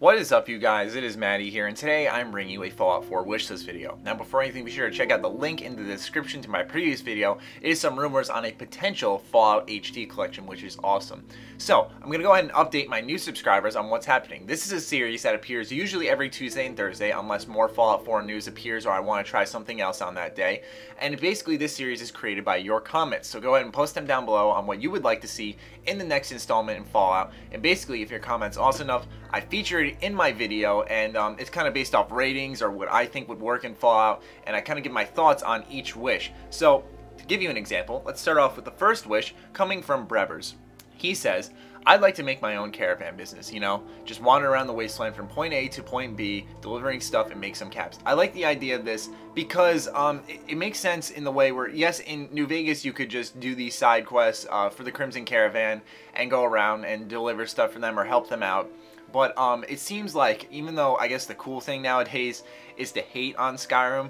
What is up, you guys? It is Matty here, and today I'm bringing you a Fallout 4 wishlist video. Now, before anything, be sure to check out the link in the description to my previous video. It is some rumors on a potential Fallout HD collection, which is awesome. So, I'm going to go ahead and update my new subscribers on what's happening. This is a series that appears usually every Tuesday and Thursday, unless more Fallout 4 news appears or I want to try something else on that day. And basically, this series is created by your comments, so go ahead and post them down below on what you would like to see in the next installment in Fallout. And basically, if your comment's awesome enough, I feature it in my video, and it's kind of based off ratings or what I think would work in Fallout, and I kind of give my thoughts on each wish. So, to give you an example, let's start off with the first wish coming from Brevers. He says, I'd like to make my own caravan business, you know, just wander around the wasteland from point A to point B, delivering stuff and make some caps. I like the idea of this because it makes sense in the way where, yes, in New Vegas you could just do these side quests for the Crimson Caravan and go around and deliver stuff for them or help them out. But it seems like, even though I guess the cool thing nowadays is to hate on Skyrim,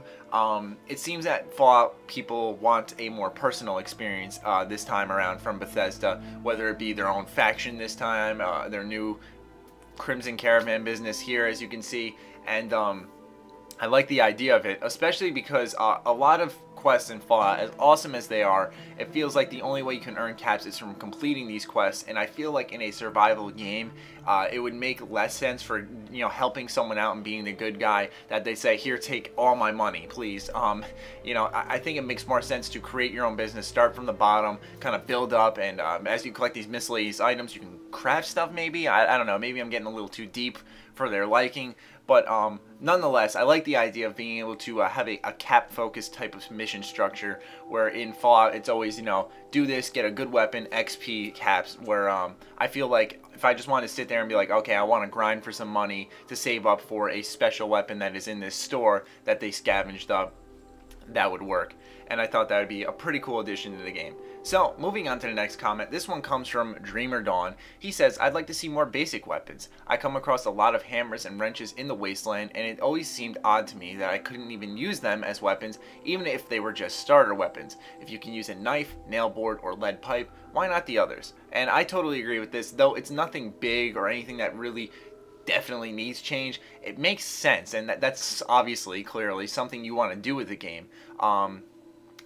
it seems that Fallout people want a more personal experience this time around from Bethesda, whether it be their own faction this time, their new Crimson Caravan business here, as you can see, and I like the idea of it, especially because a lot of quests in Fallout, as awesome as they are, it feels like the only way you can earn caps is from completing these quests, and I feel like in a survival game, it would make less sense for, you know, helping someone out and being the good guy that they say, here, take all my money, please. You know, I think it makes more sense to create your own business, start from the bottom, kind of build up, and as you collect these miscellaneous items, you can craft stuff maybe. I don't know, maybe I'm getting a little too deep for their liking, but nonetheless, I like the idea of being able to have a cap-focused type of mission structure, where in Fallout it's always, you know, do this, get a good weapon, XP, caps, where I feel like if I just want to sit there and be like, okay, I want to grind for some money to save up for a special weapon that is in this store that they scavenged up, that would work. And I thought that would be a pretty cool addition to the game. So, moving on to the next comment, this one comes from Dreamer Dawn. He says, I'd like to see more basic weapons. I come across a lot of hammers and wrenches in the wasteland, and it always seemed odd to me that I couldn't even use them as weapons, even if they were just starter weapons. If you can use a knife, nail board, or lead pipe, why not the others? And I totally agree with this, though it's nothing big or anything that really definitely needs change. It makes sense, and that's obviously, clearly, something you want to do with the game.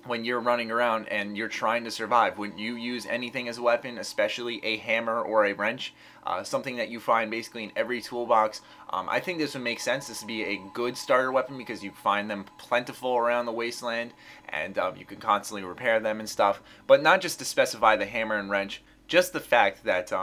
When you're running around and you're trying to survive, would you use anything as a weapon, especially a hammer or a wrench? Something that you find basically in every toolbox. I think this would make sense. This would be a good starter weapon because you find them plentiful around the wasteland, and you can constantly repair them and stuff. But not just to specify the hammer and wrench, just the fact that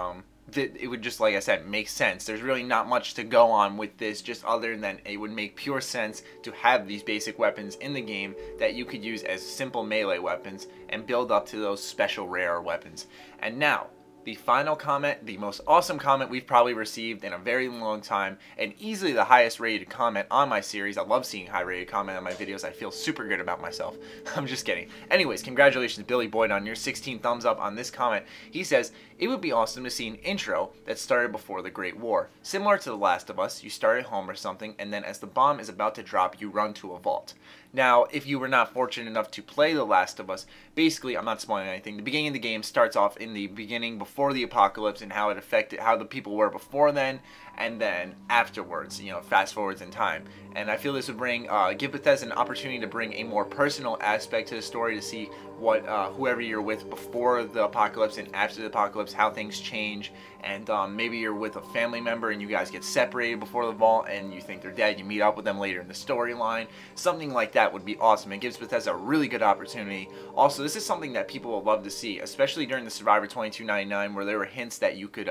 it would just, like I said, make sense. There's really not much to go on with this, just other than it would make pure sense to have these basic weapons in the game that you could use as simple melee weapons and build up to those special rare weapons. And now, the final comment, the most awesome comment we've probably received in a very long time, and easily the highest rated comment on my series. I love seeing high rated comment on my videos. I feel super good about myself. I'm just kidding. Anyways, congratulations Billy Boyd on your 16 thumbs up on this comment. He says, it would be awesome to see an intro that started before the Great War. Similar to The Last of Us, you start at home or something, and then as the bomb is about to drop, you run to a vault. Now, if you were not fortunate enough to play The Last of Us, basically, I'm not spoiling anything, the beginning of the game starts off in the beginning before the apocalypse and how it affected, how the people were before then, and then afterwards, you know, fast forwards in time. And I feel this would bring, give Bethesda an opportunity to bring a more personal aspect to the story, to see what, whoever you're with before the apocalypse and after the apocalypse, how things change, and maybe you're with a family member and you guys get separated before the vault and you think they're dead, you meet up with them later in the storyline. Something like that would be awesome. It gives Bethesda a really good opportunity. Also, this is something that people will love to see, especially during the Survivor 2299, where there were hints that you could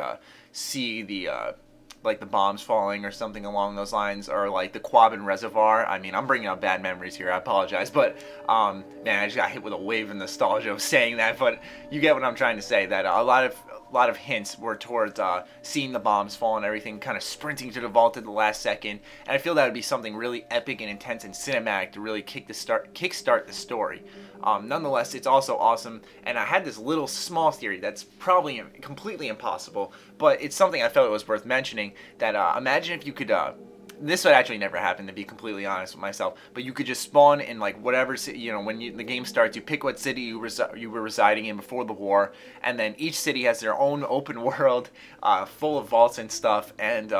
see the like the bombs falling or something along those lines, or like the Quabbin Reservoir. I mean, I'm bringing up bad memories here, I apologize, but man, I just got hit with a wave of nostalgia of saying that, but you get what I'm trying to say, that a lot of hints were towards seeing the bombs fall and everything, kind of sprinting to the vault at the last second, and I feel that would be something really epic and intense and cinematic to really kickstart the story. Nonetheless, it's also awesome, and I had this little small theory that's probably completely impossible, but it's something I felt it was worth mentioning, that imagine if you could, this would actually never happen, to be completely honest with myself, but you could just spawn in like whatever city, you know, when the game starts, you pick what city you were residing in before the war, and then each city has their own open world full of vaults and stuff, and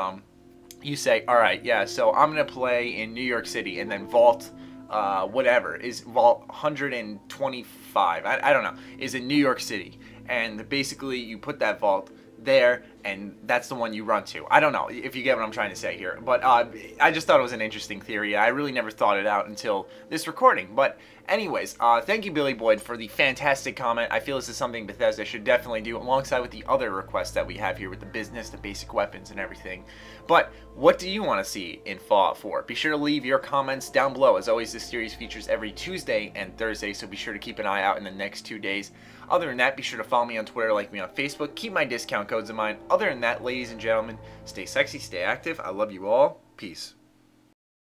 you say, all right, yeah, so I'm gonna play in New York City, and then vault whatever is vault 125, I don't know, is in New York City, and basically you put that vault there, and that's the one you run to. I don't know if you get what I'm trying to say here, but I just thought it was an interesting theory. I really never thought it out until this recording. But anyways, thank you, Billy Boyd, for the fantastic comment. I feel this is something Bethesda should definitely do alongside with the other requests that we have here with the business, the basic weapons, and everything. But what do you want to see in Fallout 4? Be sure to leave your comments down below. As always, this series features every Tuesday and Thursday, so be sure to keep an eye out in the next 2 days. Other than that, be sure to follow me on Twitter, like me on Facebook, keep my discount codes in mind. Other than that, ladies and gentlemen, stay sexy, stay active. I love you all. Peace.